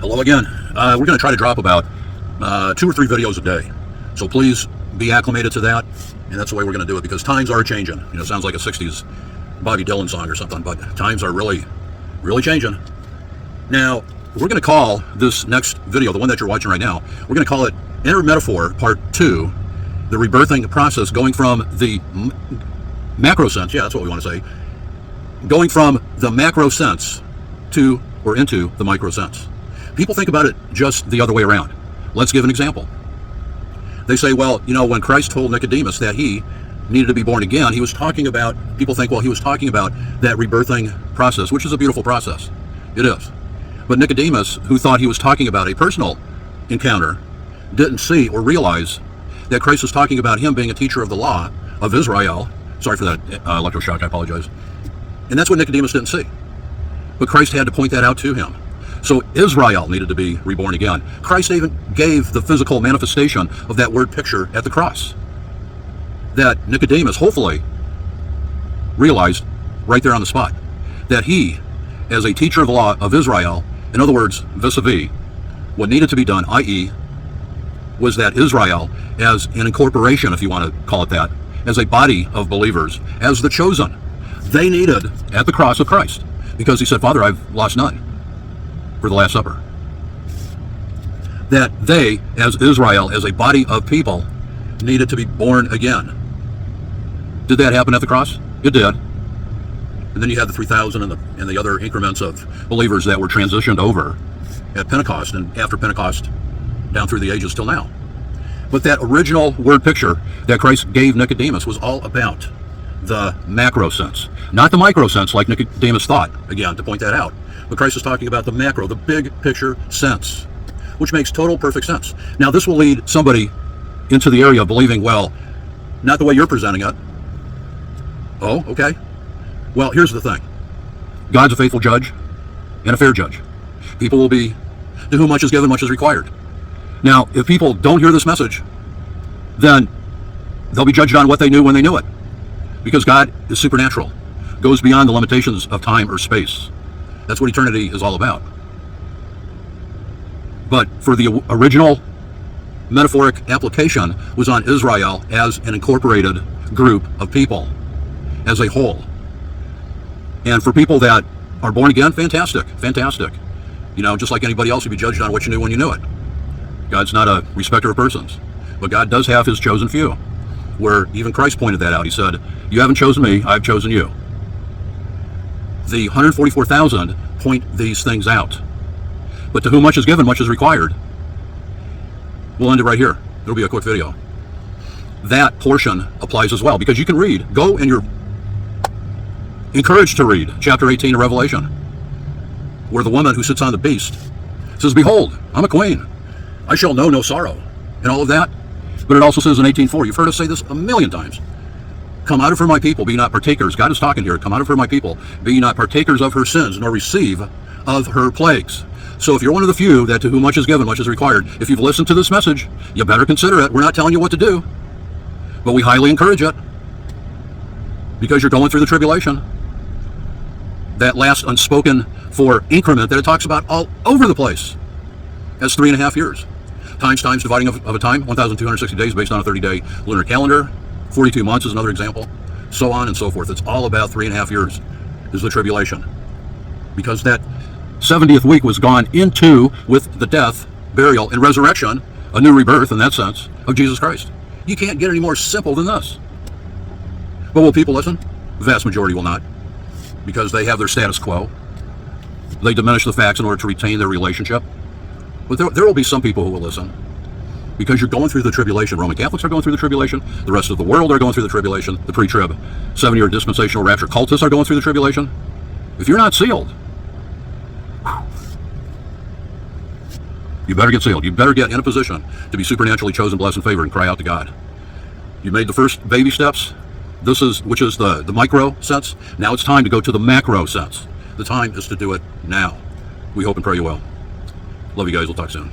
Hello again. We're going to try to drop about 2 or 3 videos a day. So please be acclimated to that. And that's the way we're going to do it, because times are changing. You know, it sounds like a 60s Bobby Dylan song or something, but times are really, really changing. Now, we're going to call this next video, the one that you're watching right now, we're going to call it Inner Metaphor Part 2, the rebirthing process, going from the macro sense, yeah, that's what we want to say, going from the macro sense to or into the micro sense. People think about it just the other way around. Let's give an example. They say, well, you know, when Christ told Nicodemus that he needed to be born again, he was talking about, people think, well, he was talking about that rebirthing process, which is a beautiful process. It is. But Nicodemus, who thought he was talking about a personal encounter, didn't see or realize that Christ was talking about him being a teacher of the law of Israel. Sorry for that electroshock, I apologize. And that's what Nicodemus didn't see. But Christ had to point that out to him. So Israel needed to be reborn again. Christ even gave the physical manifestation of that word picture at the cross, that Nicodemus hopefully realized right there on the spot, that he, as a teacher of the law of Israel, in other words, vis-a-vis, what needed to be done, i.e., was that Israel, as an incorporation, if you want to call it that, as a body of believers, as the chosen, they needed at the cross of Christ, because he said, Father, I've lost none for the Last Supper, that they, as Israel, as a body of people, needed to be born again. Did that happen at the cross? It did. And then you had the 3,000 and the other increments of believers that were transitioned over at Pentecost and after Pentecost down through the ages till now. But that original word picture that Christ gave Nicodemus was all about the macro sense, not the micro sense like Nicodemus thought, again, to point that out. But Christ is talking about the macro, the big picture sense, which makes total perfect sense. Now, this will lead somebody into the area of believing, well, not the way you're presenting it. Oh, okay. Well, here's the thing. God's a faithful judge and a fair judge. People will be, to whom much is given, much is required. Now, if people don't hear this message, then they'll be judged on what they knew when they knew it. Because God is supernatural, goes beyond the limitations of time or space. That's what eternity is all about. But for the original metaphoric application was on Israel as an incorporated group of people, as a whole. And for people that are born again, fantastic, fantastic. You know, just like anybody else, you'd be judged on what you knew when you knew it. God's not a respecter of persons, but God does have his chosen few, where even Christ pointed that out. He said, you haven't chosen me, I've chosen you. The 144,000 point these things out. But to whom much is given, much is required. We'll end it right here. It'll be a quick video. That portion applies as well, because you can read, go and you're encouraged to read chapter 18 of Revelation, where the woman who sits on the beast says, behold, I'm a queen. I shall know no sorrow, and all of that. But it also says in 18:4, you've heard us say this a million times, come out of her, my people, be not partakers. God is talking here. Come out of her, my people, be ye not partakers of her sins, nor receive of her plagues. So if you're one of the few that to whom much is given, much is required, if you've listened to this message, you better consider it. We're not telling you what to do, but we highly encourage it, because you're going through the tribulation. That last unspoken for increment that it talks about all over the place. That's 3.5 years. Times dividing of a time, 1,260 days based on a 30-day lunar calendar. 42 months is another example. So on and so forth. It's all about 3.5 years is the tribulation. Because that 70th week was gone into with the death, burial, and resurrection, a new rebirth in that sense, of Jesus Christ. You can't get any more simple than this. But will people listen? The vast majority will not, because they have their status quo. They diminish the facts in order to retain their relationship. But there will be some people who will listen, because you're going through the tribulation. Roman Catholics are going through the tribulation. The rest of the world are going through the tribulation. The pre-trib 7-year dispensational rapture cultists are going through the tribulation. If you're not sealed, you better get sealed. You better get in a position to be supernaturally chosen, blessed, and favored, and cry out to God. You made the first baby steps. Which is the micro sense. Now it's time to go to the macro sense. The time is to do it now. We hope and pray you will. Love you guys. We'll talk soon.